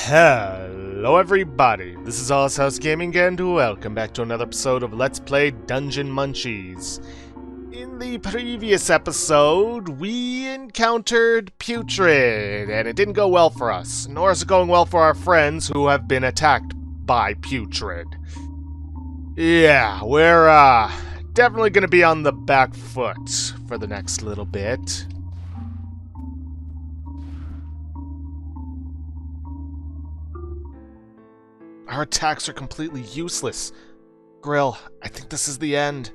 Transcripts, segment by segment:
Hello everybody, this is House Gaming and welcome back to another episode of Let's Play Dungeon Munchies. In the previous episode, we encountered Putrid, and it didn't go well for us, nor is it going well for our friends who have been attacked by Putrid. Yeah, we're definitely gonna be on the back foot for the next little bit. Our attacks are completely useless. Grill, I think this is the end.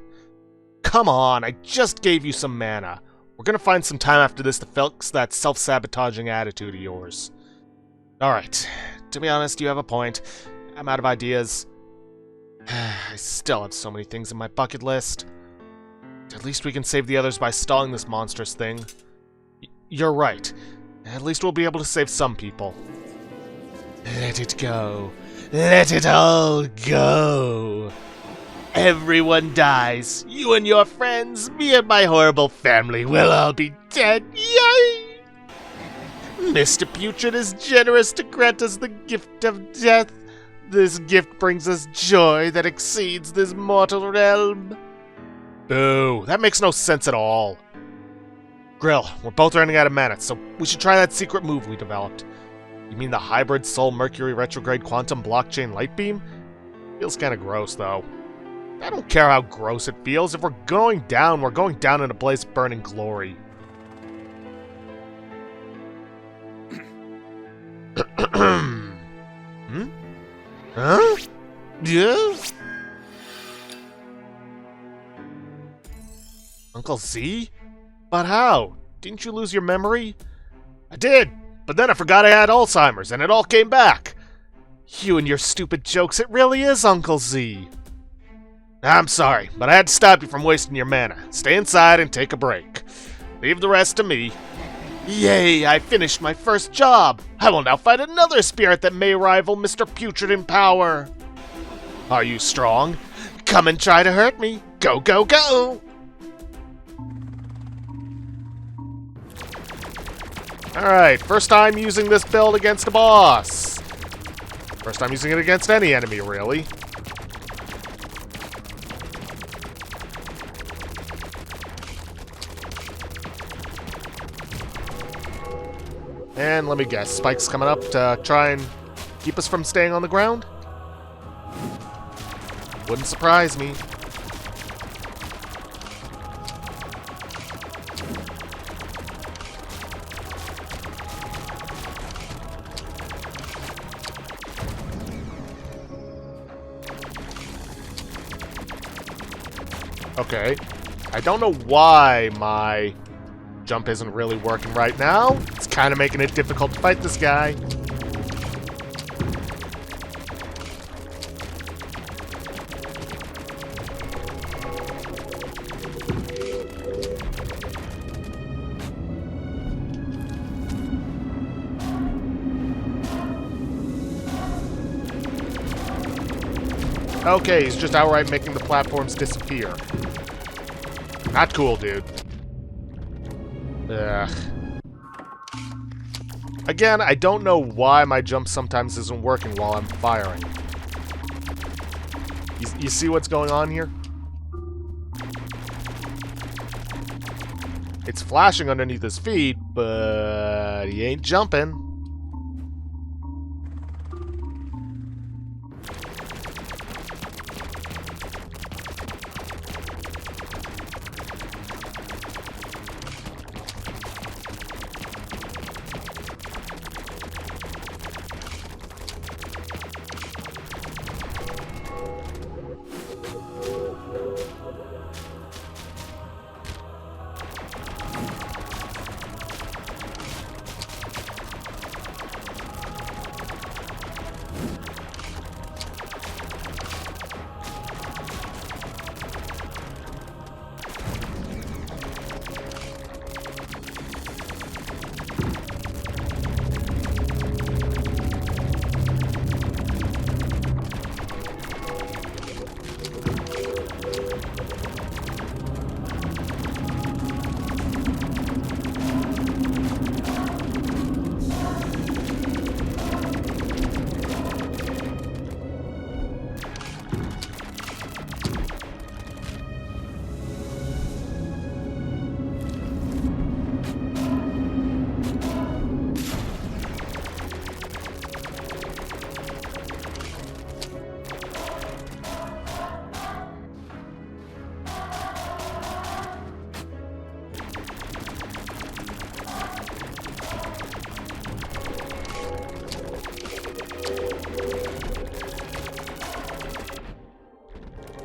Come on, I just gave you some mana. We're gonna find some time after this to fix that self-sabotaging attitude of yours. Alright, to be honest, you have a point. I'm out of ideas. I still have so many things in my bucket list. At least we can save the others by stalling this monstrous thing. You're right. At least we'll be able to save some people. Let it go. Let it all go. Everyone dies. You and your friends, me and my horrible family will all be dead. Yay! Mr. Putrid is generous to grant us the gift of death. This gift brings us joy that exceeds this mortal realm. Boo, that makes no sense at all. Grill, we're both running out of mana, so we should try that secret move we developed. You mean the hybrid Soul Mercury retrograde quantum blockchain light beam? Feels kinda gross, though. I don't care how gross it feels. If we're going down in a blaze of burning glory. Hmm? Huh? Yeah? Uncle Z? But how? Didn't you lose your memory? I did! But then I forgot I had Alzheimer's, and it all came back. You and your stupid jokes, it really is Uncle Z. I'm sorry, but I had to stop you from wasting your mana. Stay inside and take a break. Leave the rest to me. Yay, I finished my first job. I will now fight another spirit that may rival Mr. Putrid in power. Are you strong? Come and try to hurt me. Go, go, go! Alright, first time using this build against a boss. First time using it against any enemy, really. And let me guess, Spike's coming up to try and keep us from staying on the ground? Wouldn't surprise me. Okay, I don't know why my jump isn't really working right now. It's kind of making it difficult to fight this guy. Okay, he's just outright making the platforms disappear. Not cool, dude. Ugh. Again, I don't know why my jump sometimes isn't working while I'm firing. You see what's going on here? It's flashing underneath his feet, but he ain't jumping.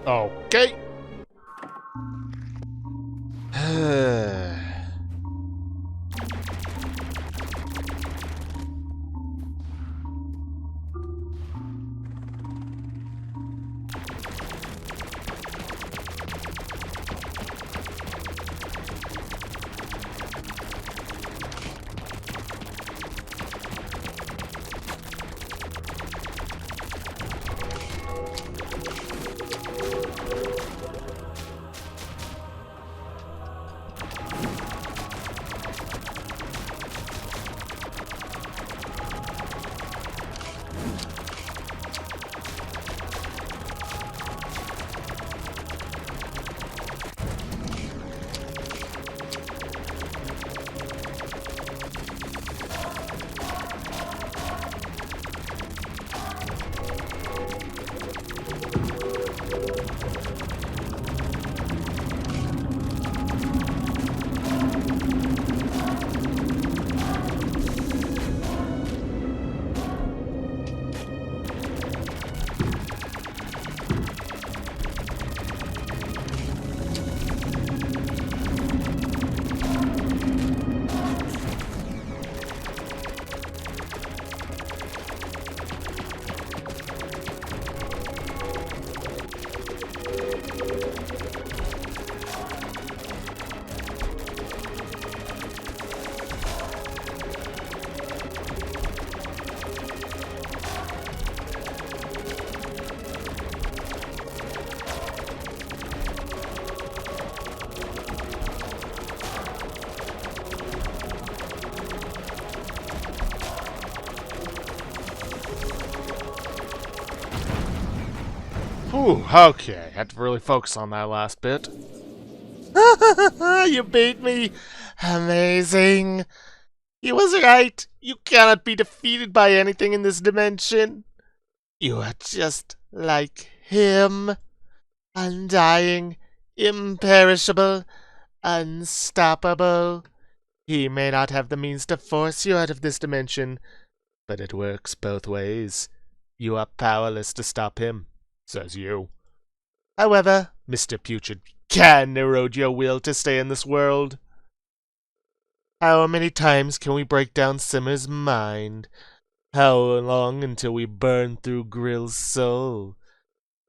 Okay. Whew, okay. Had to really focus on that last bit. You beat me! Amazing! He was right! You cannot be defeated by anything in this dimension! You are just like him! Undying, imperishable, unstoppable. He may not have the means to force you out of this dimension, but it works both ways. You are powerless to stop him, says you. However, Mr. Putrid can erode your will to stay in this world. How many times can we break down Simmer's mind? How long until we burn through Grill's soul?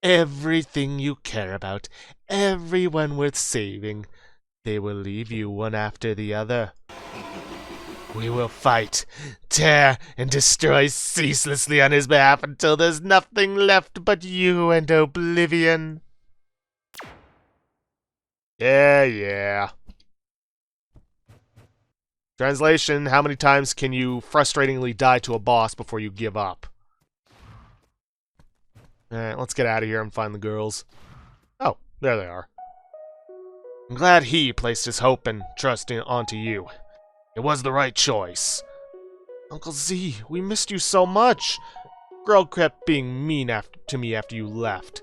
Everything you care about, everyone worth saving, they will leave you one after the other. We will fight, tear, and destroy ceaselessly on his behalf until there's nothing left but you and oblivion. Yeah. Translation, how many times can you frustratingly die to a boss before you give up? Alright, let's get out of here and find the girls. Oh, there they are. I'm glad he placed his hope and trust onto you. It was the right choice. Uncle Z, we missed you so much. Girl kept being mean to me after you left.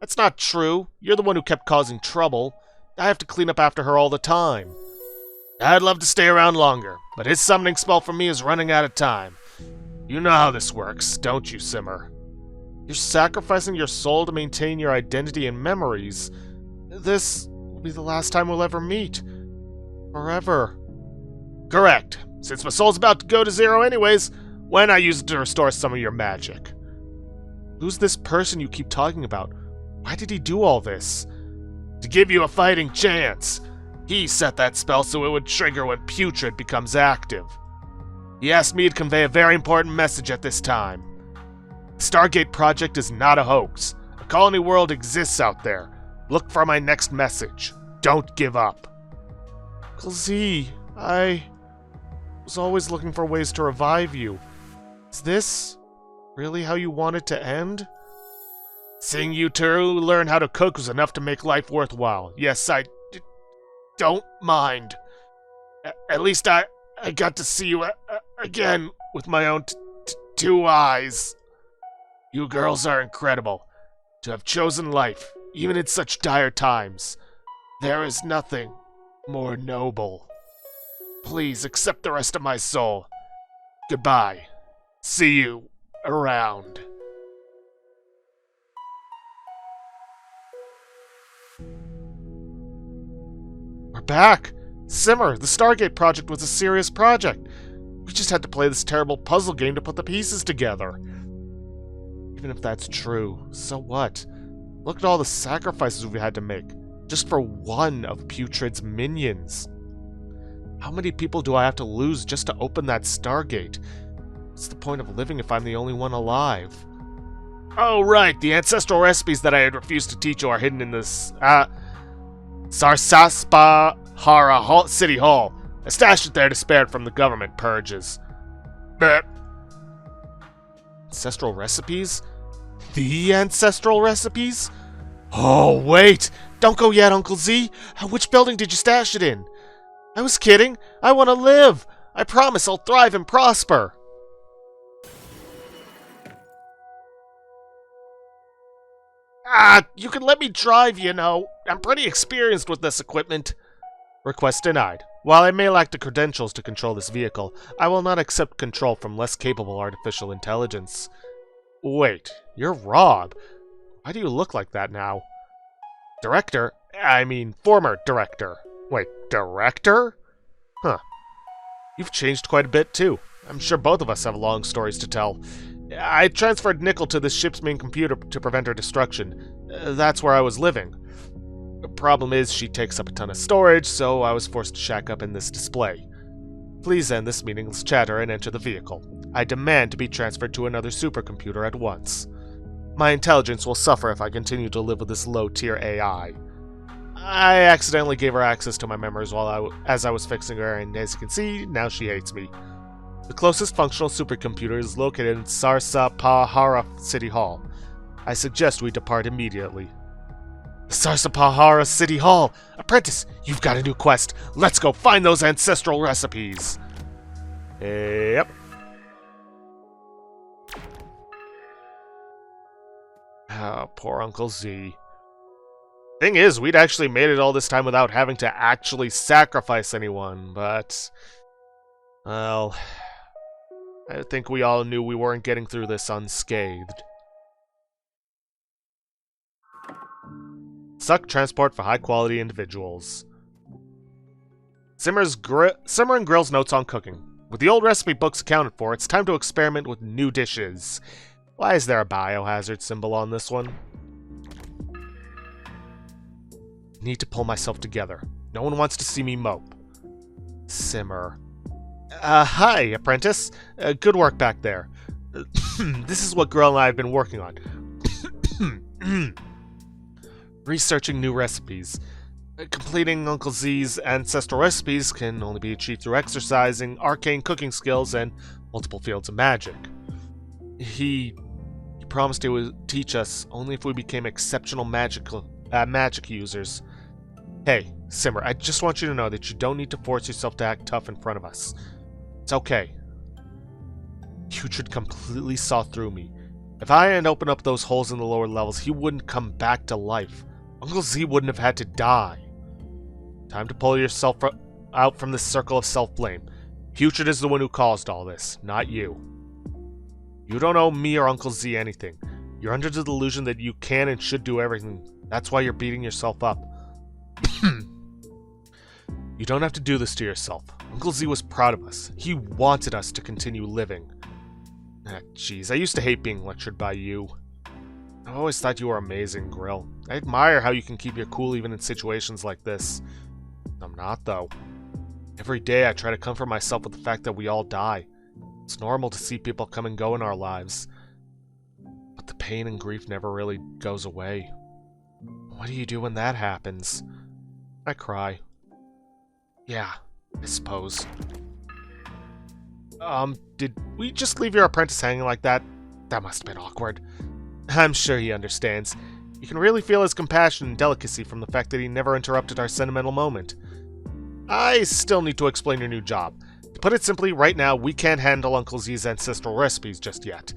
That's not true. You're the one who kept causing trouble. I have to clean up after her all the time. I'd love to stay around longer, but his summoning spell for me is running out of time. You know how this works, don't you, Simmer? You're sacrificing your soul to maintain your identity and memories. This will be the last time we'll ever meet. Forever. Correct. Since my soul's about to go to zero anyways, why not use it to restore some of your magic? Who's this person you keep talking about? Why did he do all this? To give you a fighting chance. He set that spell so it would trigger when Putrid becomes active. He asked me to convey a very important message at this time. The Stargate project is not a hoax. A colony world exists out there. Look for my next message. Don't give up. Uncle Z, I was always looking for ways to revive you. Is this really how you want it to end? Seeing you two learn how to cook was enough to make life worthwhile. Yes, I don't mind. At least I got to see you again with my own two eyes. You girls are incredible. To have chosen life, even in such dire times, there is nothing more noble. Please accept the rest of my soul. Goodbye. See you around. back! Simmer, the Stargate project was a serious project. We just had to play this terrible puzzle game to put the pieces together. Even if that's true, so what? Look at all the sacrifices we've had to make, just for one of Putrid's minions. How many people do I have to lose just to open that Stargate? What's the point of living if I'm the only one alive? Oh right, the ancestral recipes that I had refused to teach you are hidden in this, Sarsaspahara City Hall. I stashed it there to spare it from the government purges. Bleh. Ancestral recipes? The ancestral recipes? Oh, wait! Don't go yet, Uncle Z! Which building did you stash it in? I was kidding! I want to live! I promise I'll thrive and prosper! You can let me drive, you know. I'm pretty experienced with this equipment. Request denied. While I may lack the credentials to control this vehicle, I will not accept control from less capable artificial intelligence. Wait, you're Rob. Why do you look like that now? Director? I mean, former director. Wait, director? Huh. You've changed quite a bit, too. I'm sure both of us have long stories to tell. I transferred Nickel to this ship's main computer to prevent her destruction. That's where I was living. The problem is she takes up a ton of storage, so I was forced to shack up in this display. Please end this meaningless chatter and enter the vehicle. I demand to be transferred to another supercomputer at once. My intelligence will suffer if I continue to live with this low-tier AI. I accidentally gave her access to my memories as I was fixing her, and as you can see, now she hates me. The closest functional supercomputer is located in Sarsaspahara City Hall. I suggest we depart immediately. Sarsaspahara City Hall! Apprentice, you've got a new quest. Let's go find those ancestral recipes. Yep. Oh, poor Uncle Z. Thing is, we'd actually made it all this time without having to actually sacrifice anyone, but... well... I think we all knew we weren't getting through this unscathed. Suck transport for high-quality individuals. Simmer and Grill's notes on cooking. With the old recipe books accounted for, it's time to experiment with new dishes. Why is there a biohazard symbol on this one? Need to pull myself together. No one wants to see me mope. Simmer. Hi, apprentice. Good work back there. This is what Grill and I have been working on. Researching new recipes. Completing Uncle Z's ancestral recipes can only be achieved through exercising arcane cooking skills and multiple fields of magic. He promised he would teach us only if we became exceptional magic users. Hey, Simmer, I just want you to know that you don't need to force yourself to act tough in front of us. It's okay. Putrid completely saw through me. If I hadn't opened up those holes in the lower levels, he wouldn't come back to life. Uncle Z wouldn't have had to die. Time to pull yourself out from this circle of self-blame. Putrid is the one who caused all this, not you. You don't owe me or Uncle Z anything. You're under the delusion that you can and should do everything. That's why you're beating yourself up. You don't have to do this to yourself. Uncle Z was proud of us. He wanted us to continue living. Jeez, I used to hate being lectured by you. I always thought you were amazing, Grill. I admire how you can keep your cool even in situations like this. I'm not, though. Every day I try to comfort myself with the fact that we all die. It's normal to see people come and go in our lives. But the pain and grief never really goes away. What do you do when that happens? I cry. Yeah, I suppose. Did we just leave your apprentice hanging like that? That must have been awkward. I'm sure he understands. You can really feel his compassion and delicacy from the fact that he never interrupted our sentimental moment. I still need to explain your new job. To put it simply, right now, we can't handle Uncle Z's ancestral recipes just yet.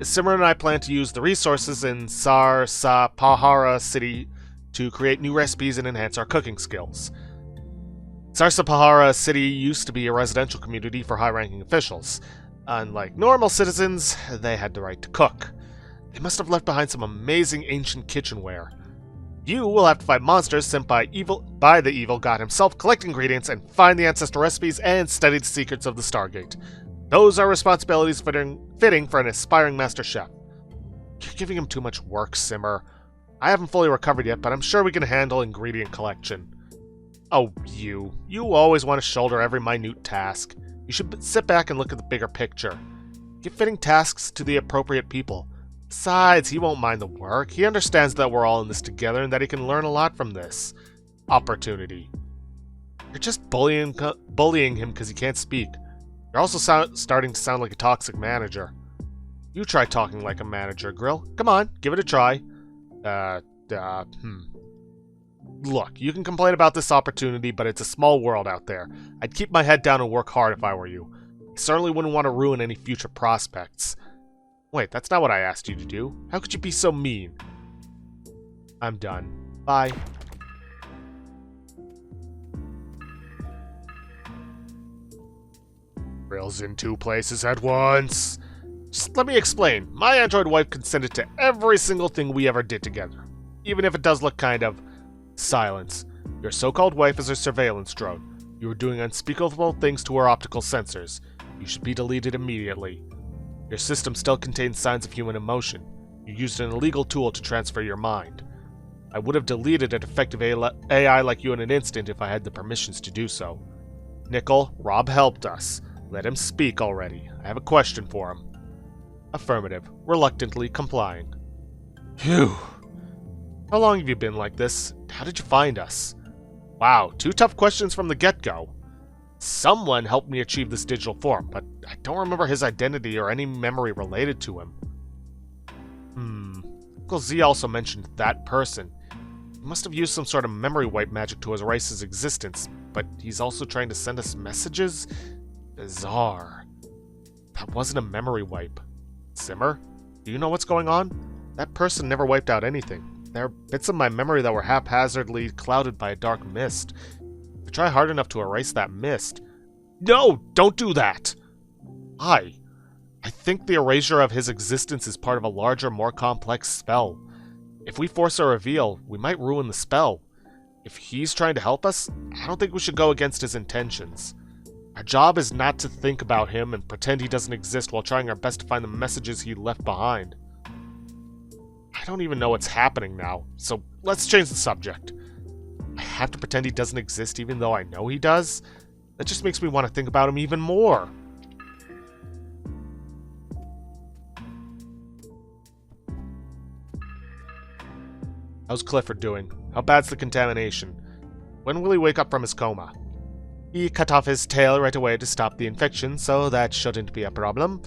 Simmer and I plan to use the resources in Sarsaspahara City to create new recipes and enhance our cooking skills. Sarsaspahara City used to be a residential community for high-ranking officials. Unlike normal citizens, they had the right to cook. They must have left behind some amazing ancient kitchenware. You will have to fight monsters sent by the evil god himself, collect ingredients, and find the ancestor recipes and study the secrets of the Stargate. Those are responsibilities fitting for an aspiring master chef. You're giving him too much work, Simmer. I haven't fully recovered yet, but I'm sure we can handle ingredient collection. Oh, you. You always want to shoulder every minute task. You should sit back and look at the bigger picture. Give fitting tasks to the appropriate people. Besides, he won't mind the work. He understands that we're all in this together and that he can learn a lot from this opportunity. You're just bullying him because he can't speak. You're also starting to sound like a toxic manager. You try talking like a manager, Grill. Come on, give it a try. Look, you can complain about this opportunity, but it's a small world out there. I'd keep my head down and work hard if I were you. I certainly wouldn't want to ruin any future prospects. Wait, that's not what I asked you to do. How could you be so mean? I'm done. Bye. Grill's in 2 places at once. Just let me explain. My android wife consented to every single thing we ever did together. Even if it does look kind of... Silence. Your so-called wife is a surveillance drone. You were doing unspeakable things to her optical sensors. You should be deleted immediately. Your system still contains signs of human emotion. You used an illegal tool to transfer your mind. I would have deleted an effective AI like you in an instant if I had the permissions to do so. Nickel, Rob helped us. Let him speak already. I have a question for him. Affirmative, reluctantly complying. Phew. How long have you been like this? How did you find us? Wow, 2 tough questions from the get-go. Someone helped me achieve this digital form, but I don't remember his identity or any memory related to him. Uncle Z also mentioned that person. He must have used some sort of memory wipe magic to erase his existence, but he's also trying to send us messages? Bizarre. That wasn't a memory wipe. Simmer, do you know what's going on? That person never wiped out anything. There are bits of my memory that were haphazardly clouded by a dark mist. I try hard enough to erase that mist. No, don't do that! Why? I think the erasure of his existence is part of a larger, more complex spell. If we force a reveal, we might ruin the spell. If he's trying to help us, I don't think we should go against his intentions. Our job is not to think about him and pretend he doesn't exist while trying our best to find the messages he left behind. I don't even know what's happening now, so let's change the subject. I have to pretend he doesn't exist even though I know he does? That just makes me want to think about him even more. How's Clifford doing? How bad's the contamination? When will he wake up from his coma? He cut off his tail right away to stop the infection, so that shouldn't be a problem.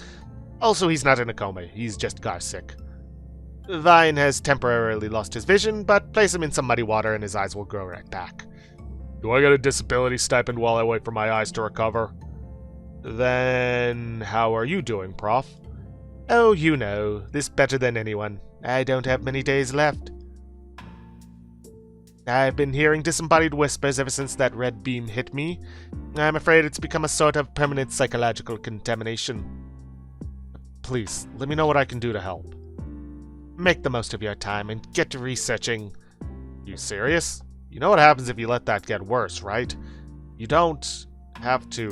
Also, he's not in a coma, he's just car sick. Vine has temporarily lost his vision, but place him in some muddy water and his eyes will grow right back. Do I get a disability stipend while I wait for my eyes to recover? Then how are you doing, Prof? Oh, you know, this better than anyone. I don't have many days left. I've been hearing disembodied whispers ever since that red beam hit me. I'm afraid it's become a sort of permanent psychological contamination. Please, let me know what I can do to help. Make the most of your time and get to researching. You serious? You know what happens if you let that get worse, right? You don't have to.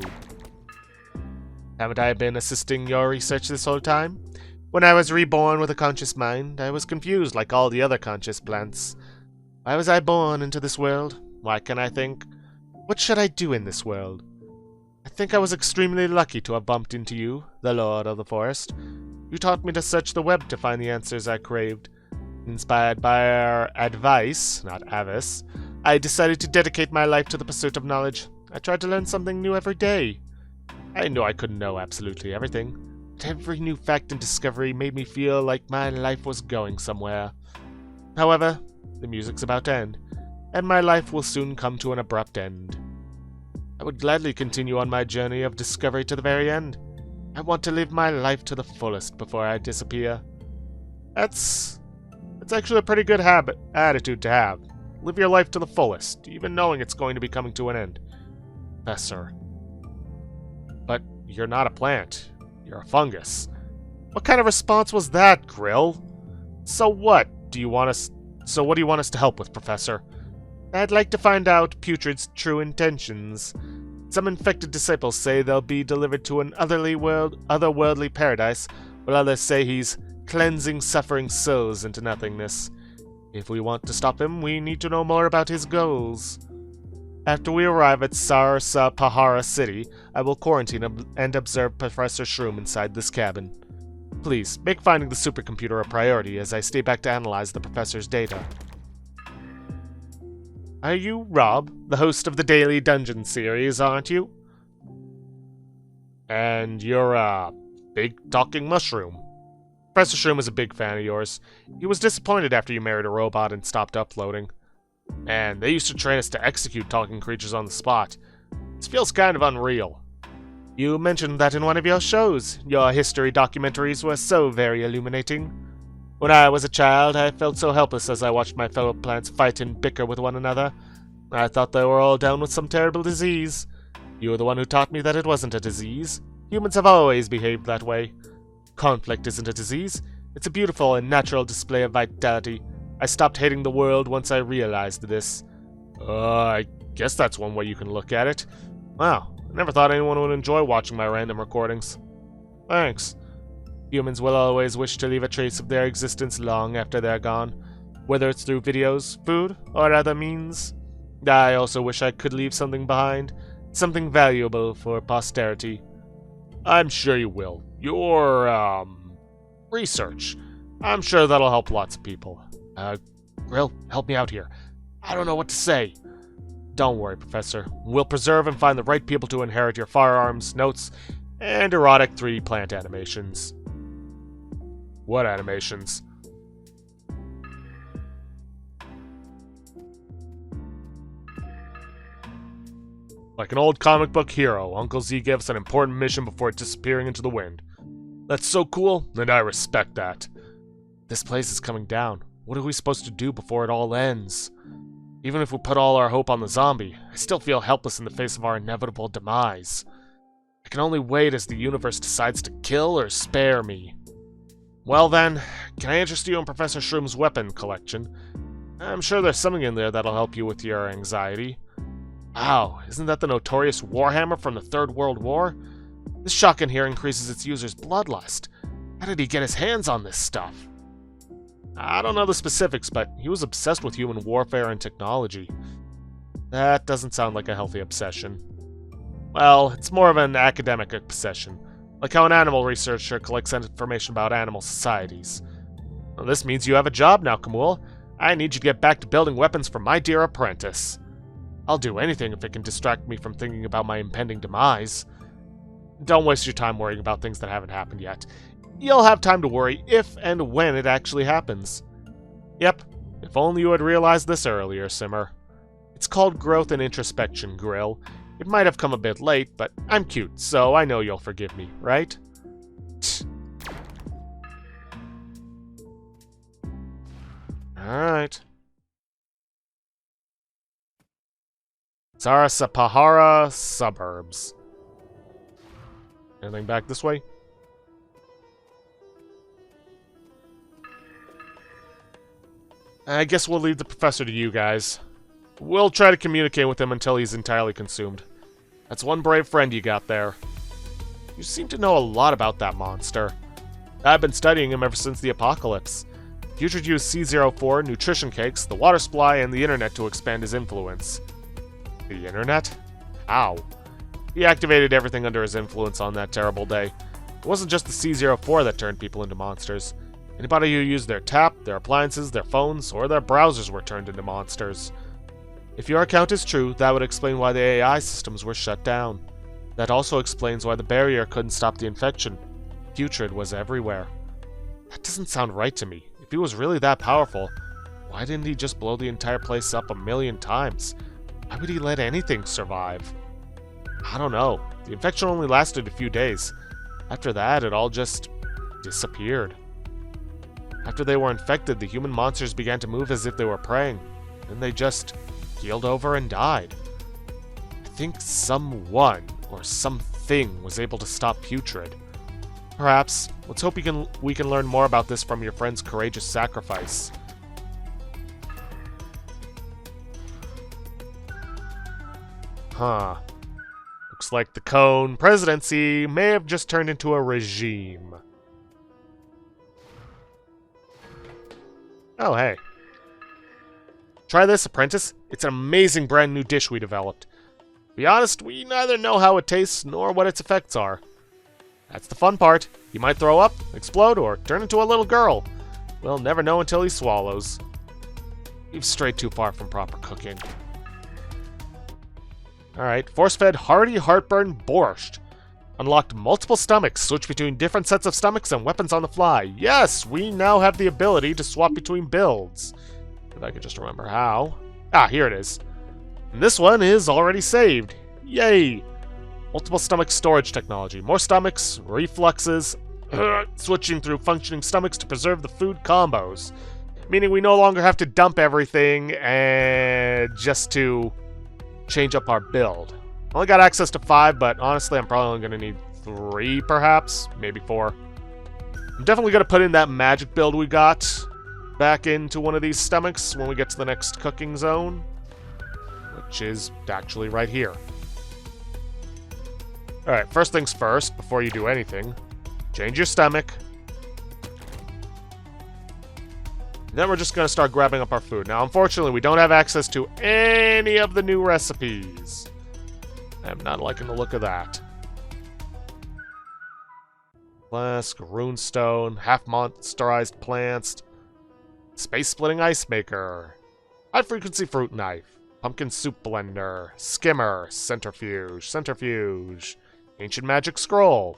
Haven't I been assisting your research this whole time? When I was reborn with a conscious mind, I was confused like all the other conscious plants. Why was I born into this world? Why can I think? What should I do in this world? I think I was extremely lucky to have bumped into you, the Lord of the Forest. You taught me to search the web to find the answers I craved. Inspired by our advice, not avis, I decided to dedicate my life to the pursuit of knowledge. I tried to learn something new every day. I knew I couldn't know absolutely everything, but every new fact and discovery made me feel like my life was going somewhere. However, the music's about to end, and my life will soon come to an abrupt end. I would gladly continue on my journey of discovery to the very end. I want to live my life to the fullest before I disappear. That's actually a pretty good attitude to have. Live your life to the fullest, even knowing it's going to be coming to an end. Professor. But you're not a plant. You're a fungus. What kind of response was that, Grill? So what? Do you want us So what do you want us to help with, Professor? I'd like to find out Putrid's true intentions. Some infected disciples say they'll be delivered to an otherworldly paradise, while others say he's cleansing suffering souls into nothingness. If we want to stop him, we need to know more about his goals. After we arrive at Pahara City, I will quarantine and observe Professor Shroom inside this cabin. Please, make finding the supercomputer a priority as I stay back to analyze the professor's data. Are you Rob, the host of the Daily Dungeon series, aren't you? And you're a big talking mushroom. Professor Shroom is a big fan of yours. He was disappointed after you married a robot and stopped uploading. And they used to train us to execute talking creatures on the spot. This feels kind of unreal. You mentioned that in one of your shows. Your history documentaries were so very illuminating. When I was a child, I felt so helpless as I watched my fellow plants fight and bicker with one another. I thought they were all down with some terrible disease. You were the one who taught me that it wasn't a disease. Humans have always behaved that way. Conflict isn't a disease. It's a beautiful and natural display of vitality. I stopped hating the world once I realized this. I guess that's one way you can look at it. Wow, I never thought anyone would enjoy watching my random recordings. Thanks. Humans will always wish to leave a trace of their existence long after they're gone, whether it's through videos, food, or other means. I also wish I could leave something behind, something valuable for posterity. I'm sure you will. Your, research. I'm sure that'll help lots of people. Grill, help me out here. I don't know what to say. Don't worry, Professor. We'll preserve and find the right people to inherit your firearms, notes, and erotic 3D plant animations. What animations? Like an old comic book hero, Uncle Z gave us an important mission before disappearing into the wind. That's so cool, and I respect that. This place is coming down. What are we supposed to do before it all ends? Even if we put all our hope on the zombie, I still feel helpless in the face of our inevitable demise. I can only wait as the universe decides to kill or spare me. Well then, can I interest you in Professor Shroom's weapon collection? I'm sure there's something in there that'll help you with your anxiety. Wow, isn't that the notorious Warhammer from the Third World War? This shotgun here increases its user's bloodlust. How did he get his hands on this stuff? I don't know the specifics, but he was obsessed with human warfare and technology. That doesn't sound like a healthy obsession. Well, it's more of an academic obsession, like how an animal researcher collects information about animal societies. Well, this means you have a job now, Kamul. I need you to get back to building weapons for my dear apprentice. I'll do anything if it can distract me from thinking about my impending demise. Don't waste your time worrying about things that haven't happened yet. You'll have time to worry if and when it actually happens. Yep, if only you had realized this earlier, Simmer. It's called growth and introspection, Grill. It might have come a bit late, but I'm cute, so I know you'll forgive me, right? Alright. Pahara suburbs. Anything back this way? I guess we'll leave the professor to you guys. We'll try to communicate with him until he's entirely consumed. That's one brave friend you got there. You seem to know a lot about that monster. I've been studying him ever since the apocalypse. Putrid used C04, nutrition cakes, the water supply, and the internet to expand his influence. The internet? How? He activated everything under his influence on that terrible day. It wasn't just the C04 that turned people into monsters. Anybody who used their tap, their appliances, their phones, or their browsers were turned into monsters. If your account is true, that would explain why the AI systems were shut down. That also explains why the barrier couldn't stop the infection. Putrid was everywhere. That doesn't sound right to me. If he was really that powerful, why didn't he just blow the entire place up 1,000,000 times? Why would he let anything survive? I don't know. The infection only lasted a few days. After that, it all just disappeared. After they were infected, the human monsters began to move as if they were preying. Then they just keeled over and died. I think someone or something was able to stop Putrid. Perhaps. Let's hope we can learn more about this from your friend's courageous sacrifice. Huh. Looks like the Cone presidency may have just turned into a regime. Oh, hey. Try this, apprentice. It's an amazing brand new dish we developed. To be honest, we neither know how it tastes nor what its effects are. That's the fun part. He might throw up, explode, or turn into a little girl. We'll never know until he swallows. We've strayed too far from proper cooking. Alright, force-fed hearty heartburn borscht. Unlocked multiple stomachs, switch between different sets of stomachs and weapons on the fly. Yes, we now have the ability to swap between builds. If I could just remember how. Ah, here it is. And this one is already saved. Yay! Multiple stomach storage technology. More stomachs, refluxes, switching through functioning stomachs to preserve the food combos. Meaning we no longer have to dump everything and just to change up our build. I only got access to 5, but honestly I'm probably only going to need 3 perhaps, maybe 4. I'm definitely going to put in that magic build we got back into one of these stomachs when we get to the next cooking zone, which is actually right here. Alright, first things first, before you do anything, change your stomach. Then we're just going to start grabbing up our food. Now, unfortunately, we don't have access to any of the new recipes. I'm not liking the look of that. Flask, runestone, half-monsterized plants, space-splitting ice maker, high-frequency fruit knife, pumpkin soup blender, skimmer, centrifuge, ancient magic scroll.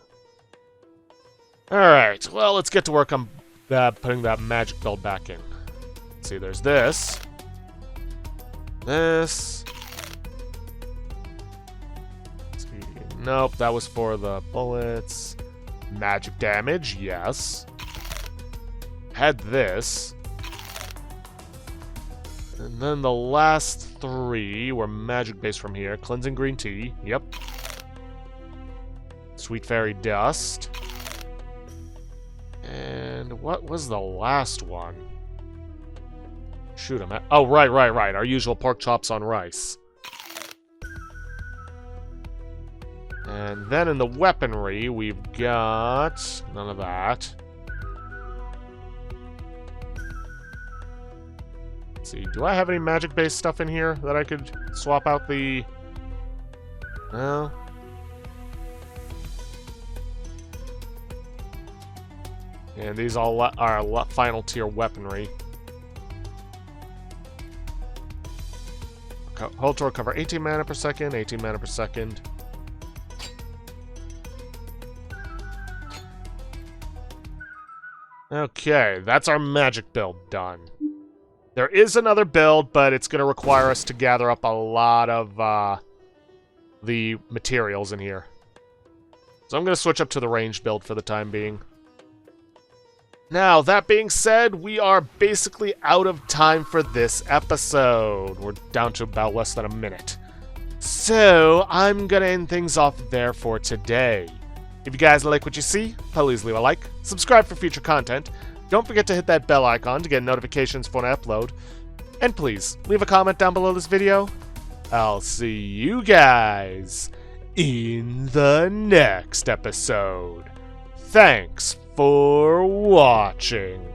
Alright, well, let's get to work on putting that magic build back in. Let's see, there's this. This. Let's see. Nope, that was for the bullets. Magic damage, yes. Had this. And then the last 3 were magic based from here. Cleansing green tea, yep. Sweet fairy dust. And what was the last one? Shoot, I'm at... Oh, right. Our usual pork chops on rice. And then in the weaponry, we've got... none of that. Let's see, do I have any magic-based stuff in here that I could swap out the... No? And these all are final tier weaponry. Hold to recover 18 mana per second, 18 mana per second. Okay, that's our magic build done. There is another build, but it's going to require us to gather up a lot of the materials in here. So I'm going to switch up to the ranged build for the time being. Now, that being said, we are basically out of time for this episode. We're down to about less than a minute. So, I'm gonna end things off there for today. If you guys like what you see, please leave a like, subscribe for future content, don't forget to hit that bell icon to get notifications when I upload, and please, leave a comment down below this video. I'll see you guys in the next episode. Thanks for watching.